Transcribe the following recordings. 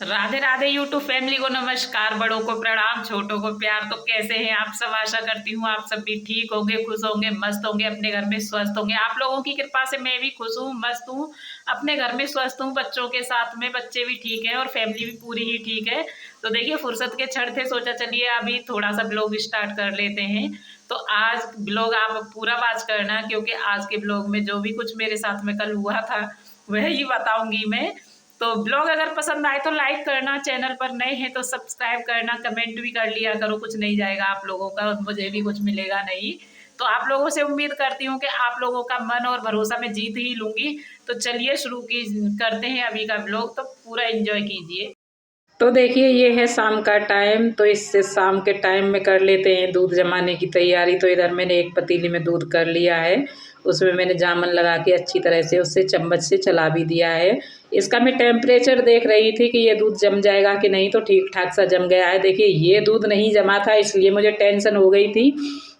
Radhe Radhe YouTube family को नमस्कार। बड़ों को प्रणाम, छोटों को प्यार। तो कैसे हैं आप सब? आशा करती हूँ आप सब भी ठीक होंगे, खुश होंगे, मस्त होंगे, अपने घर में स्वस्थ होंगे। आप लोगों की कृपा से मैं भी खुश हूँ, मस्त हूँ, अपने घर में स्वस्थ हूँ, बच्चों के साथ में। बच्चे भी ठीक है और फैमिली भी पूरी ही ठीक है। तो देखिए फुर्सत के क्षण थे, सोचा चलिए अभी थोड़ा सा ब्लॉग स्टार्ट कर लेते हैं। तो आज ब्लॉग आप पूरा वॉच करना, क्योंकि आज के ब्लॉग में जो भी कुछ मेरे साथ में कल हुआ था वह ही बताऊंगी मैं। तो ब्लॉग अगर पसंद आए तो लाइक करना, चैनल पर नए हैं तो सब्सक्राइब करना, कमेंट भी कर लिया करो। कुछ नहीं जाएगा आप लोगों का और मुझे भी कुछ मिलेगा नहीं। तो आप लोगों से उम्मीद करती हूँ कि आप लोगों का मन और भरोसा मैं जीत ही लूंगी। तो चलिए शुरू की करते हैं अभी का ब्लॉग, तो पूरा एंजॉय कीजिए। तो देखिए ये है शाम का टाइम, तो इससे शाम के टाइम में कर लेते हैं दूध जमाने की तैयारी। तो इधर मैंने एक पतीली में दूध कर लिया है, उसमें मैंने जामन लगा के अच्छी तरह से उससे चम्मच से चला भी दिया है। इसका मैं टेम्परेचर देख रही थी कि ये दूध जम जाएगा कि नहीं, तो ठीक ठाक सा जम गया है। देखिए ये दूध नहीं जमा था, इसलिए मुझे टेंशन हो गई थी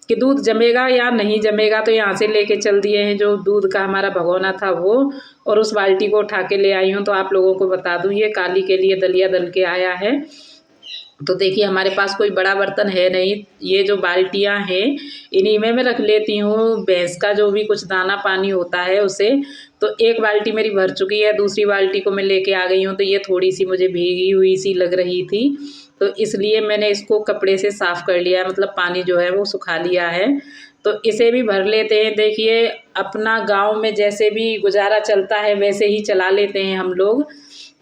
कि दूध जमेगा या नहीं जमेगा। तो यहाँ से लेके चल दिए हैं जो दूध का हमारा भगोना था वो, और उस बाल्टी को उठा के ले आई हूँ। तो आप लोगों को बता दूँ ये काली के लिए दलिया दल के आया है। तो देखिए हमारे पास कोई बड़ा बर्तन है नहीं, ये जो बाल्टियाँ हैं इन्हीं में मैं रख लेती हूँ भैंस का जो भी कुछ दाना पानी होता है उसे। तो एक बाल्टी मेरी भर चुकी है, दूसरी बाल्टी को मैं लेके आ गई हूँ। तो ये थोड़ी सी मुझे भीगी हुई सी लग रही थी, तो इसलिए मैंने इसको कपड़े से साफ़ कर लिया है, मतलब पानी जो है वो सुखा लिया है। तो इसे भी भर लेते हैं। देखिए अपना गांव में जैसे भी गुजारा चलता है वैसे ही चला लेते हैं हम लोग।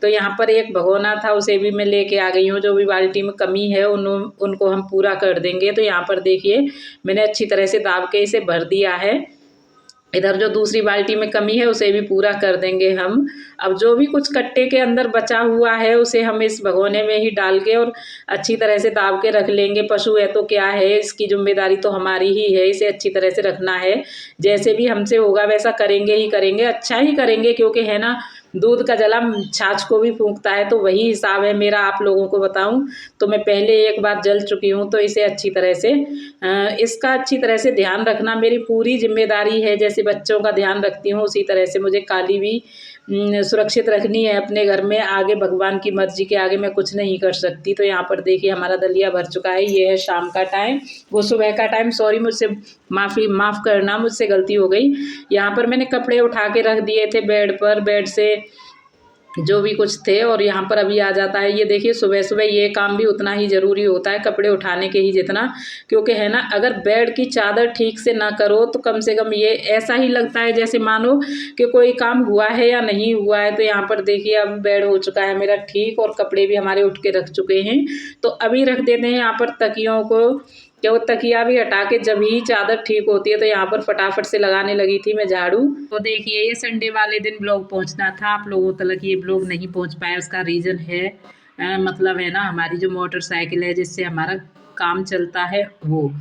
तो यहाँ पर एक भगोना था, उसे भी मैं लेके आ गई हूँ। जो भी बाल्टी में कमी है उनको हम पूरा कर देंगे। तो यहाँ पर देखिए मैंने अच्छी तरह से दाब के इसे भर दिया है। इधर जो दूसरी बाल्टी में कमी है उसे भी पूरा कर देंगे हम। अब जो भी कुछ कट्टे के अंदर बचा हुआ है उसे हम इस भगोने में ही डाल के और अच्छी तरह से दाब के रख लेंगे। पशु है तो क्या है, इसकी जिम्मेदारी तो हमारी ही है, इसे अच्छी तरह से रखना है। जैसे भी हमसे होगा वैसा करेंगे ही करेंगे, अच्छा ही करेंगे, क्योंकि है ना दूध का जला छाछ को भी फूंकता है। तो वही हिसाब है मेरा, आप लोगों को बताऊं तो मैं पहले एक बार जल चुकी हूँ। तो इसे अच्छी तरह से इसका अच्छी तरह से ध्यान रखना मेरी पूरी जिम्मेदारी है। जैसे बच्चों का ध्यान रखती हूँ उसी तरह से मुझे काली भी सुरक्षित रखनी है अपने घर में। आगे भगवान की मर्जी के आगे मैं कुछ नहीं कर सकती। तो यहाँ पर देखिए हमारा दलिया भर चुका है। ये है शाम का टाइम, वो सुबह का टाइम, सॉरी मुझसे माफ़ करना, मुझसे गलती हो गई। यहाँ पर मैंने कपड़े उठा के रख दिए थे बेड पर, बेड से जो भी कुछ थे, और यहाँ पर अभी आ जाता है। ये देखिए सुबह सुबह ये काम भी उतना ही ज़रूरी होता है, कपड़े उठाने के ही जितना, क्योंकि है ना अगर बेड की चादर ठीक से ना करो तो कम से कम ये ऐसा ही लगता है जैसे मानो कि कोई काम हुआ है या नहीं हुआ है। तो यहाँ पर देखिए अब बेड हो चुका है मेरा ठीक, और कपड़े भी हमारे उठ के रख चुके हैं। तो अभी रख देते हैं यहाँ पर तकियों को, क्या वो तकिया भी हटा के जब ही चादर ठीक होती है। तो यहाँ पर फटाफट से लगाने लगी थी मैं झाड़ू। तो देखिए ये संडे वाले दिन ब्लॉग पहुँचना था, आप लोगों तक ये ब्लॉग नहीं पहुँच पाया। उसका रीज़न है मतलब है ना हमारी जो मोटरसाइकिल है जिससे हमारा काम चलता है वो।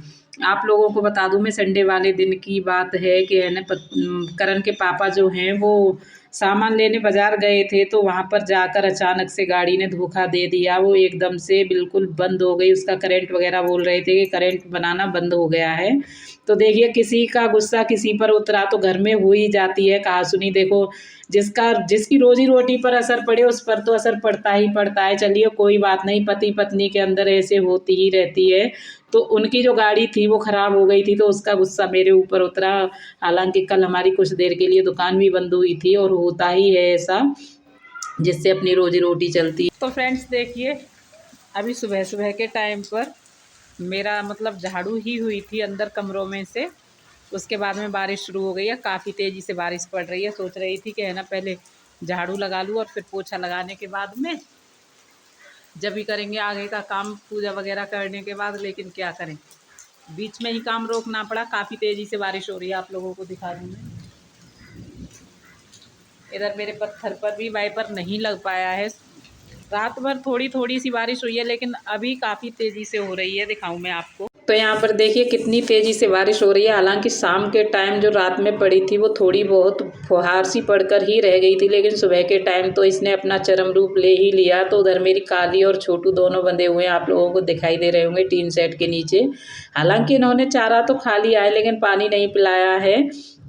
आप लोगों को बता दूं मैं, संडे वाले दिन की बात है कि है ना करण के पापा जो हैं वो सामान लेने बाज़ार गए थे। तो वहाँ पर जाकर अचानक से गाड़ी ने धोखा दे दिया, वो एकदम से बिल्कुल बंद हो गई। उसका करंट वगैरह बोल रहे थे कि करंट बनाना बंद हो गया है। तो देखिए किसी का गुस्सा किसी पर उतरा तो घर में हो ही जाती है कहा सुनी। देखो जिसकी रोजी रोटी पर असर पड़े उस पर तो असर पड़ता ही पड़ता है। चलिए कोई बात नहीं, पति पत्नी के अंदर ऐसे होती ही रहती है। तो उनकी जो गाड़ी थी वो ख़राब हो गई थी, तो उसका गुस्सा मेरे ऊपर उतरा। हालांकि कल हमारी कुछ देर के लिए दुकान भी बंद हुई थी, और होता ही है ऐसा जिससे अपनी रोजी रोटी चलती है। तो फ्रेंड्स देखिए अभी सुबह सुबह के टाइम पर मेरा मतलब झाड़ू ही हुई थी अंदर कमरों में से, उसके बाद में बारिश शुरू हो गई है, काफ़ी तेज़ी से बारिश पड़ रही है। सोच रही थी कि है ना पहले झाड़ू लगा लूँ और फिर पोछा लगाने के बाद में जब भी करेंगे आगे का काम, पूजा वगैरह करने के बाद। लेकिन क्या करें, बीच में ही काम रोकना पड़ा, काफ़ी तेज़ी से बारिश हो रही है। आप लोगों को दिखा दूँ मैं, इधर मेरे पत्थर पर भी वाइपर नहीं लग पाया है। रात भर थोड़ी थोड़ी सी बारिश हुई है, लेकिन अभी काफ़ी तेज़ी से हो रही है, दिखाऊं मैं आपको। तो यहाँ पर देखिए कितनी तेज़ी से बारिश हो रही है। हालांकि शाम के टाइम जो रात में पड़ी थी वो थोड़ी बहुत फुहार सी पड़कर ही रह गई थी, लेकिन सुबह के टाइम तो इसने अपना चरम रूप ले ही लिया। तो उधर मेरी काली और छोटू दोनों बंधे हुए हैं, आप लोगों को दिखाई दे रहे होंगे टीन सेट के नीचे। हालांकि इन्होंने चारा तो खा लिया है लेकिन पानी नहीं पिलाया है।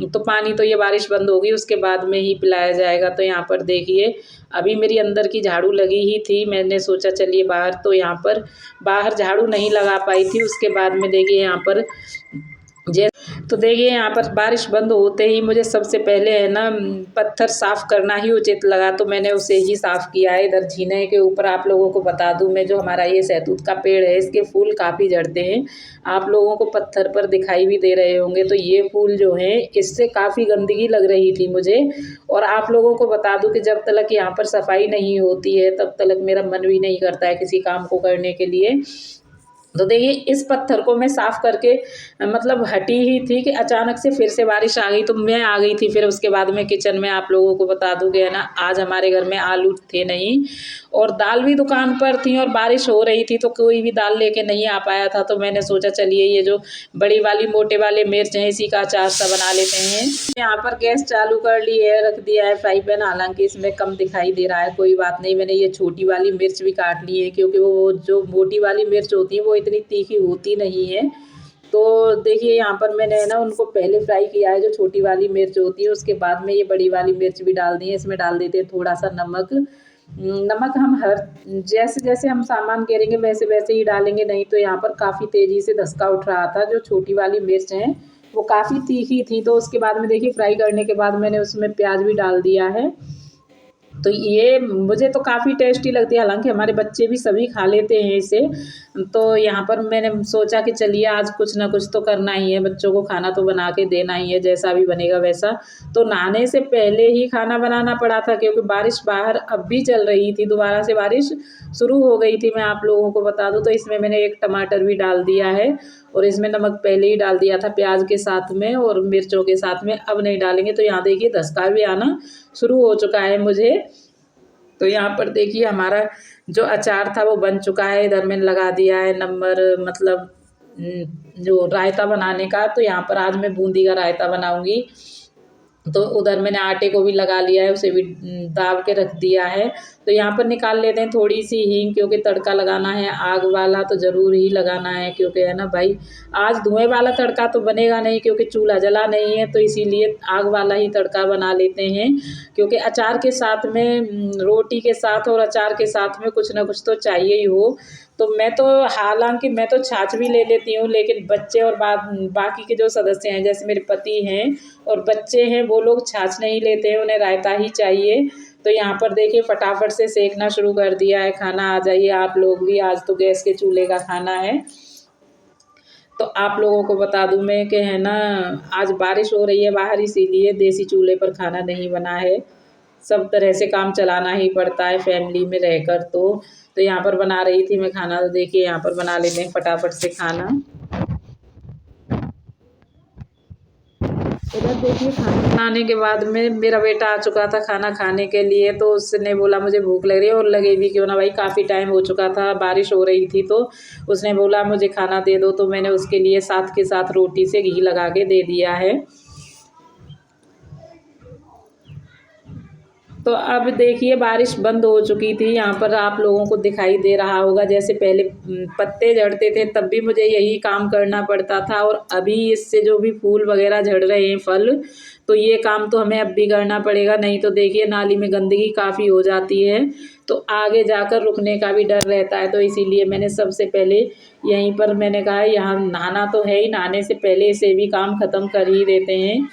तो पानी तो ये बारिश बंद होगी उसके बाद में ही पिलाया जाएगा। तो यहाँ पर देखिए अभी मेरी अंदर की झाड़ू लगी ही थी, मैंने सोचा चलिए बाहर, तो यहाँ पर बाहर झाड़ू नहीं लगा पाई थी। उसके बाद में देखिए यहाँ पर जै तो देखिए यहाँ पर बारिश बंद होते ही मुझे सबसे पहले है ना पत्थर साफ़ करना ही उचित लगा, तो मैंने उसे ही साफ़ किया है। इधर जीने के ऊपर आप लोगों को बता दूँ मैं, जो हमारा ये सहतूत का पेड़ है इसके फूल काफ़ी झड़ते हैं। आप लोगों को पत्थर पर दिखाई भी दे रहे होंगे, तो ये फूल जो हैं इससे काफ़ी गंदगी लग रही थी मुझे। और आप लोगों को बता दूँ कि जब तक यहाँ पर सफाई नहीं होती है तब तक मेरा मन भी नहीं करता है किसी काम को करने के लिए। तो देखिए इस पत्थर को मैं साफ़ करके मतलब हटी ही थी कि अचानक से फिर से बारिश आ गई, तो मैं आ गई थी फिर उसके बाद में किचन में। आप लोगों को बता दूँ कि है ना आज हमारे घर में आलू थे नहीं, और दाल भी दुकान पर थी और बारिश हो रही थी, तो कोई भी दाल लेके नहीं आ पाया था। तो मैंने सोचा चलिए ये जो बड़ी वाली मोटे वाले मिर्च हैं इसी का अचार सा बना लेते हैं। यहाँ पर गैस चालू कर ली है, रख दिया है फ्राई पैन, हालांकि इसमें कम दिखाई दे रहा है, कोई बात नहीं। मैंने ये छोटी वाली मिर्च भी काट ली है, क्योंकि वो जो मोटी वाली मिर्च होती है वो इतनी तीखी होती नहीं है। तो देखिए यहाँ पर मैंने है ना उनको पहले फ्राई किया है, जो छोटी वाली मिर्च होती है, उसके बाद में ये बड़ी वाली मिर्च भी डाल दी है। इसमें डाल देते हैं थोड़ा सा नमक। नमक हम हर जैसे जैसे हम सामान गिरेंगे वैसे वैसे ही डालेंगे, नहीं तो यहाँ पर काफ़ी तेज़ी से धसका उठ रहा था। जो छोटी वाली मिर्च हैं वो काफ़ी तीखी थी। तो उसके बाद में देखिए फ्राई करने के बाद मैंने उसमें प्याज भी डाल दिया है। तो ये मुझे तो काफ़ी टेस्टी लगती है, हालांकि हमारे बच्चे भी सभी खा लेते हैं इसे। तो यहाँ पर मैंने सोचा कि चलिए आज कुछ ना कुछ तो करना ही है, बच्चों को खाना तो बना के देना ही है, जैसा भी बनेगा वैसा। तो नहाने से पहले ही खाना बनाना पड़ा था, क्योंकि बारिश बाहर अब भी चल रही थी, दोबारा से बारिश शुरू हो गई थी, मैं आप लोगों को बता दूँ। तो इसमें मैंने एक टमाटर भी डाल दिया है, और इसमें नमक पहले ही डाल दिया था प्याज के साथ में और मिर्चों के साथ में, अब नहीं डालेंगे। तो यहाँ देखिए धसका भी आना शुरू हो चुका है मुझे। तो यहाँ पर देखिए हमारा जो अचार था वो बन चुका है। इधर मैंने लगा दिया है नंबर, मतलब जो रायता बनाने का। तो यहाँ पर आज मैं बूंदी का रायता बनाऊंगी। तो उधर मैंने आटे को भी लगा लिया है, उसे भी दाब के रख दिया है। तो यहाँ पर निकाल लेते हैं थोड़ी सी हींग, क्योंकि तड़का लगाना है आग वाला तो ज़रूर ही लगाना है, क्योंकि है ना भाई आज धुएँ वाला तड़का तो बनेगा नहीं, क्योंकि चूल्हा जला नहीं है, तो इसीलिए आग वाला ही तड़का बना लेते हैं। क्योंकि अचार के साथ में रोटी के साथ और अचार के साथ में कुछ ना कुछ तो चाहिए ही हो। तो मैं तो हालांकि मैं तो छाछ भी ले लेती हूँ, लेकिन बच्चे और बाकी के जो सदस्य हैं जैसे मेरे पति हैं और बच्चे हैं, वो लोग छाछ नहीं लेते हैं, उन्हें रायता ही चाहिए। तो यहाँ पर देखिए फटाफट से सेकना शुरू कर दिया है खाना। आ जाइए आप लोग भी, आज तो गैस के चूल्हे का खाना है। तो आप लोगों को बता दूं मैं कि है ना आज बारिश हो रही है बाहर, इसीलिए देसी चूल्हे पर खाना नहीं बना है। सब तरह से काम चलाना ही पड़ता है फैमिली में रहकर। तो यहाँ पर बना रही थी मैं खाना, तो देखिए यहाँ पर बना लेते हैं फटाफट से खाना। इधर देखिए खाना बनाने के बाद में मेरा बेटा आ चुका था खाना खाने के लिए। तो उसने बोला मुझे भूख लग रही है, और लगे भी क्यों ना भाई, काफ़ी टाइम हो चुका था, बारिश हो रही थी। तो उसने बोला मुझे खाना दे दो, तो मैंने उसके लिए साथ के साथ रोटी से घी लगा के दे दिया है। तो अब देखिए बारिश बंद हो चुकी थी, यहाँ पर आप लोगों को दिखाई दे रहा होगा जैसे पहले पत्ते झड़ते थे तब भी मुझे यही काम करना पड़ता था, और अभी इससे जो भी फूल वगैरह झड़ रहे हैं फल, तो ये काम तो हमें अब भी करना पड़ेगा, नहीं तो देखिए नाली में गंदगी काफ़ी हो जाती है, तो आगे जाकर रुकने का भी डर रहता है। तो इसीलिए मैंने सबसे पहले यहीं पर मैंने कहा यहाँ नहाना तो है ही, नहाने से पहले इसे भी काम ख़त्म कर ही देते हैं।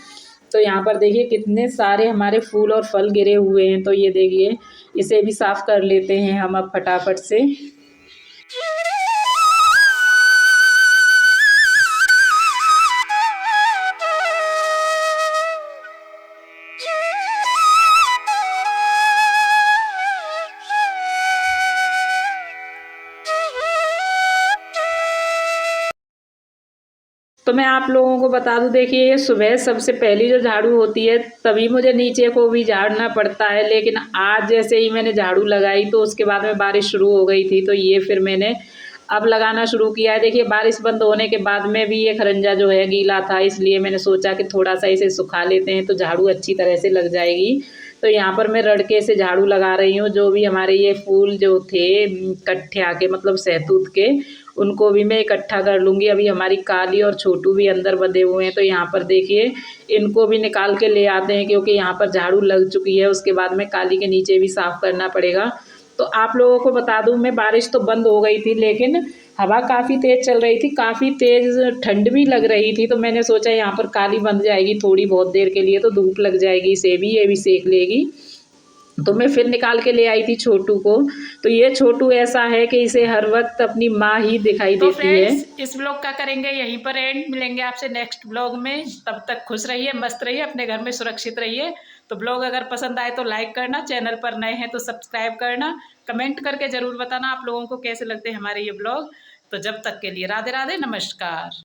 तो यहाँ पर देखिए कितने सारे हमारे फूल और फल गिरे हुए हैं, तो ये देखिए इसे भी साफ़ कर लेते हैं हम अब फटाफट से। तो मैं आप लोगों को बता दूं, देखिए ये सुबह सबसे पहली जो झाड़ू होती है तभी मुझे नीचे को भी झाड़ना पड़ता है, लेकिन आज जैसे ही मैंने झाड़ू लगाई तो उसके बाद में बारिश शुरू हो गई थी, तो ये फिर मैंने अब लगाना शुरू किया है। देखिए बारिश बंद होने के बाद में भी ये खरंजा जो है गीला था, इसलिए मैंने सोचा कि थोड़ा सा इसे सुखा लेते हैं तो झाड़ू अच्छी तरह से लग जाएगी। तो यहाँ पर मैं रड़के से झाड़ू लगा रही हूँ। जो भी हमारे ये फूल जो थे कट्ठे आके मतलब सहतूत के, उनको भी मैं इकट्ठा कर लूँगी। अभी हमारी काली और छोटू भी अंदर बंधे हुए हैं, तो यहाँ पर देखिए इनको भी निकाल के ले आते हैं, क्योंकि यहाँ पर झाड़ू लग चुकी है। उसके बाद में काली के नीचे भी साफ़ करना पड़ेगा। तो आप लोगों को बता दूँ मैं, बारिश तो बंद हो गई थी, लेकिन हवा काफ़ी तेज़ चल रही थी, काफ़ी तेज़ ठंड भी लग रही थी। तो मैंने सोचा यहाँ पर काली बंध जाएगी थोड़ी बहुत देर के लिए, तो धूप लग जाएगी इसे भी, ये भी सेक लेगी। तो मैं फिर निकाल के ले आई थी छोटू को। तो ये छोटू ऐसा है कि इसे हर वक्त अपनी माँ ही दिखाई तो देती है। फ्रेंड्स, इस ब्लॉग का करेंगे यहीं पर एंड। मिलेंगे आपसे नेक्स्ट ब्लॉग में। तब तक खुश रहिए, मस्त रहिए, अपने घर में सुरक्षित रहिए। तो ब्लॉग अगर पसंद आए तो लाइक करना, चैनल पर नए हैं तो सब्सक्राइब करना, कमेंट करके ज़रूर बताना आप लोगों को कैसे लगते हैं हमारे ये ब्लॉग। तो जब तक के लिए राधे राधे, नमस्कार।